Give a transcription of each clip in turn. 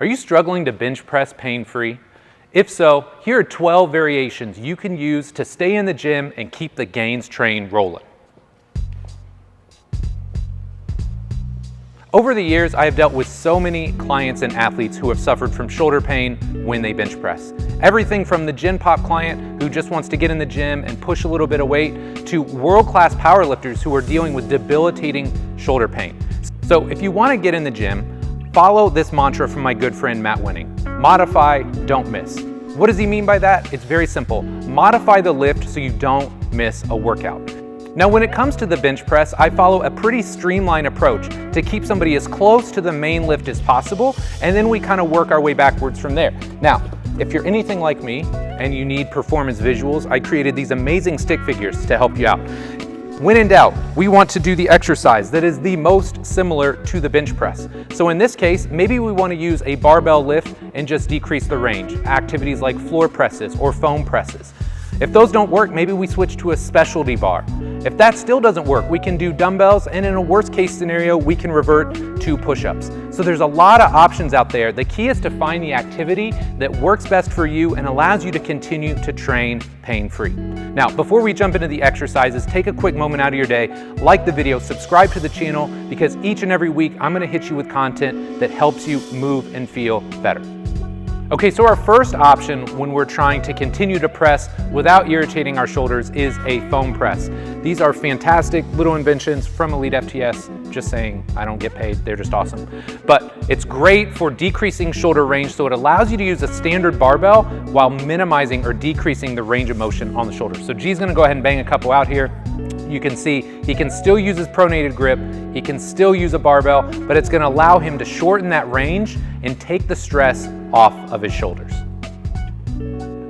Are you struggling to bench press pain-free? If so, here are 12 variations you can use to stay in the gym and keep the gains train rolling. Over the years, I have dealt with so many clients and athletes who have suffered from shoulder pain when they bench press. Everything from the gym pop client who just wants to get in the gym and push a little bit of weight to world-class powerlifters who are dealing with debilitating shoulder pain. So if you want to get in the gym, follow this mantra from my good friend Matt Winning. Modify, don't miss. What does he mean by that? It's very simple. Modify the lift so you don't miss a workout. Now, when it comes to the bench press, I follow a pretty streamlined approach to keep somebody as close to the main lift as possible, and then we kind of work our way backwards from there. Now, if you're anything like me and you need performance visuals, I created these amazing stick figures to help you out. When in doubt, we want to do the exercise that is the most similar to the bench press. So in this case, maybe we want to use a barbell lift and just decrease the range. Activities like floor presses or foam presses. If those don't work, maybe we switch to a specialty bar. If that still doesn't work, we can do dumbbells, and in a worst case scenario, we can revert to push-ups. So there's a lot of options out there. The key is to find the activity that works best for you and allows you to continue to train pain-free. Now, before we jump into the exercises, take a quick moment out of your day, like the video, subscribe to the channel, because each and every week, I'm gonna hit you with content that helps you move and feel better. Okay, so our first option when we're trying to continue to press without irritating our shoulders is a foam press. These are fantastic little inventions from Elite FTS. Just saying, I don't get paid, they're just awesome. But it's great for decreasing shoulder range, so it allows you to use a standard barbell while minimizing or decreasing the range of motion on the shoulder. So G's gonna go ahead and bang a couple out here. You can see he can still use his pronated grip, he can still use a barbell, but it's gonna allow him to shorten that range and take the stress off of his shoulders.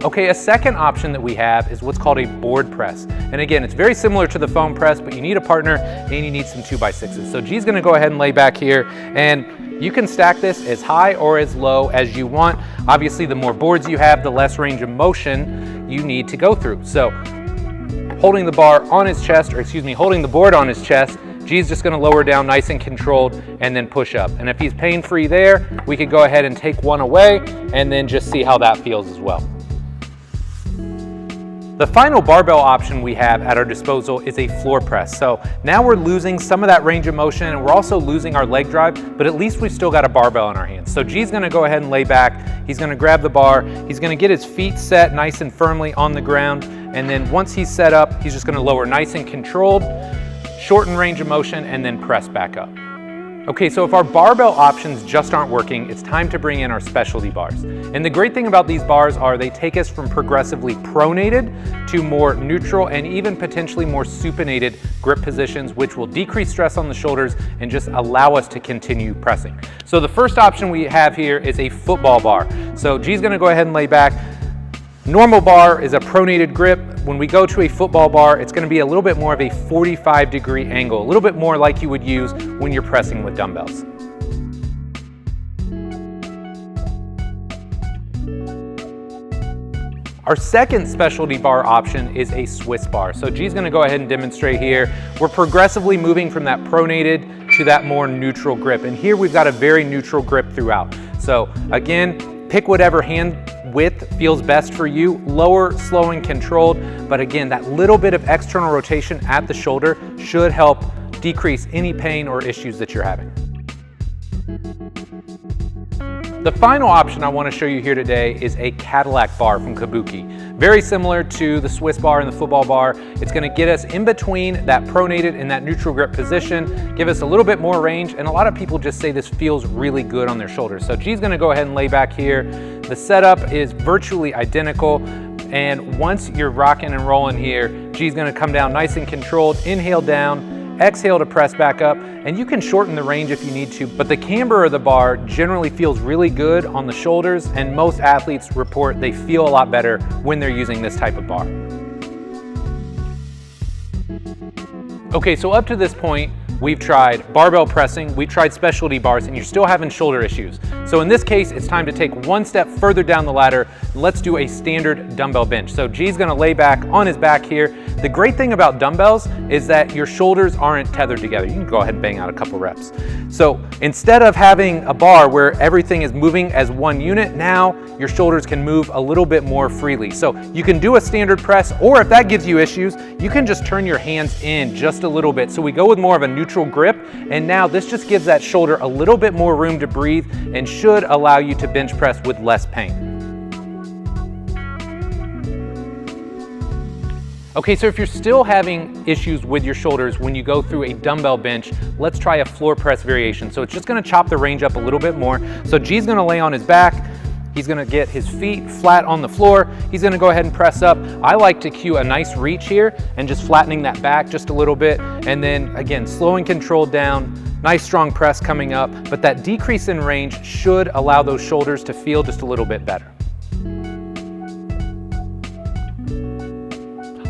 Okay, a second option that we have is what's called a board press. And again, it's very similar to the foam press, but you need a partner and you need some 2x6s. So G's gonna go ahead and lay back here, and you can stack this as high or as low as you want. Obviously, the more boards you have, the less range of motion you need to go through. So holding the bar on his chest, or excuse me, holding the board on his chest, G's just gonna lower down nice and controlled and then push up. And if he's pain-free there, we could go ahead and take one away and then just see how that feels as well. The final barbell option we have at our disposal is a floor press. So now we're losing some of that range of motion and we're also losing our leg drive, but at least we've still got a barbell in our hands. So G's gonna go ahead and lay back. He's gonna grab the bar. He's gonna get his feet set nice and firmly on the ground. And then once he's set up, he's just gonna lower nice and controlled, shorten range of motion, and then press back up. Okay, so if our barbell options just aren't working, it's time to bring in our specialty bars. And the great thing about these bars are they take us from progressively pronated to more neutral and even potentially more supinated grip positions, which will decrease stress on the shoulders and just allow us to continue pressing. So the first option we have here is a football bar. So G's gonna go ahead and lay back. Normal bar is a pronated grip. When we go to a football bar, it's gonna be a little bit more of a 45-degree angle, a little bit more like you would use when you're pressing with dumbbells. Our second specialty bar option is a Swiss bar. So G's gonna go ahead and demonstrate here. We're progressively moving from that pronated to that more neutral grip. And here we've got a very neutral grip throughout. So again, pick whatever hand width feels best for you, lower, slow, and controlled. But again, that little bit of external rotation at the shoulder should help decrease any pain or issues that you're having. The final option I want to show you here today is a Cadillac bar from Kabuki. Very similar to the Swiss bar and the football bar. It's going to get us in between that pronated and that neutral grip position, give us a little bit more range, and a lot of people just say this feels really good on their shoulders. So G's going to go ahead and lay back here. The setup is virtually identical, and once you're rocking and rolling here, G's going to come down nice and controlled, inhale down, exhale to press back up, and you can shorten the range if you need to, but the camber of the bar generally feels really good on the shoulders, and most athletes report they feel a lot better when they're using this type of bar. Okay, so up to this point, we've tried barbell pressing, we've tried specialty bars, and you're still having shoulder issues. So in this case, it's time to take one step further down the ladder. Let's do a standard dumbbell bench. So G's gonna lay back on his back here. The great thing about dumbbells is that your shoulders aren't tethered together. You can go ahead and bang out a couple reps. So instead of having a bar where everything is moving as one unit, now your shoulders can move a little bit more freely. So you can do a standard press, or if that gives you issues, you can just turn your hands in just a little bit. So we go with more of a neutral grip, and now this just gives that shoulder a little bit more room to breathe and should allow you to bench press with less pain. Okay, so if you're still having issues with your shoulders when you go through a dumbbell bench, let's try a floor press variation. So it's just gonna chop the range up a little bit more. So G's gonna lay on his back. He's gonna get his feet flat on the floor. He's gonna go ahead and press up. I like to cue a nice reach here and just flattening that back just a little bit. And then again, slow and controlled down, nice strong press coming up, but that decrease in range should allow those shoulders to feel just a little bit better.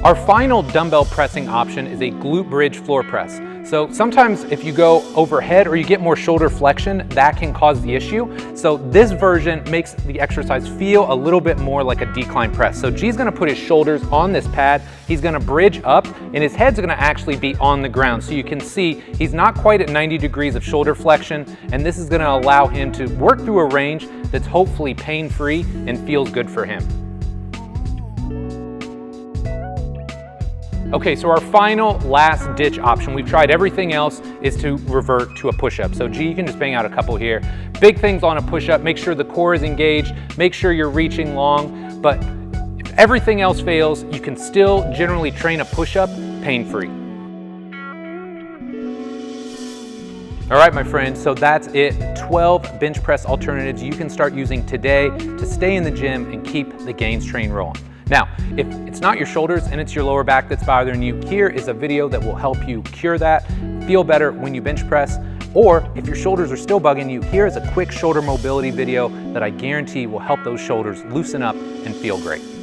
Our final dumbbell pressing option is a glute bridge floor press. So sometimes if you go overhead or you get more shoulder flexion, that can cause the issue. So this version makes the exercise feel a little bit more like a decline press. So G's gonna put his shoulders on this pad, he's gonna bridge up, and his head's gonna actually be on the ground. So you can see he's not quite at 90 degrees of shoulder flexion, and this is gonna allow him to work through a range that's hopefully pain-free and feels good for him. Okay, so our final last ditch option, we've tried everything else, is to revert to a push-up. So G, you can just bang out a couple here. Big things on a push-up, make sure the core is engaged, make sure you're reaching long, but if everything else fails, you can still generally train a push-up pain-free. All right, my friends, so that's it. 12 bench press alternatives you can start using today to stay in the gym and keep the gains train rolling. Now, if it's not your shoulders and it's your lower back that's bothering you, here is a video that will help you cure that, feel better when you bench press. Or if your shoulders are still bugging you, here is a quick shoulder mobility video that I guarantee will help those shoulders loosen up and feel great.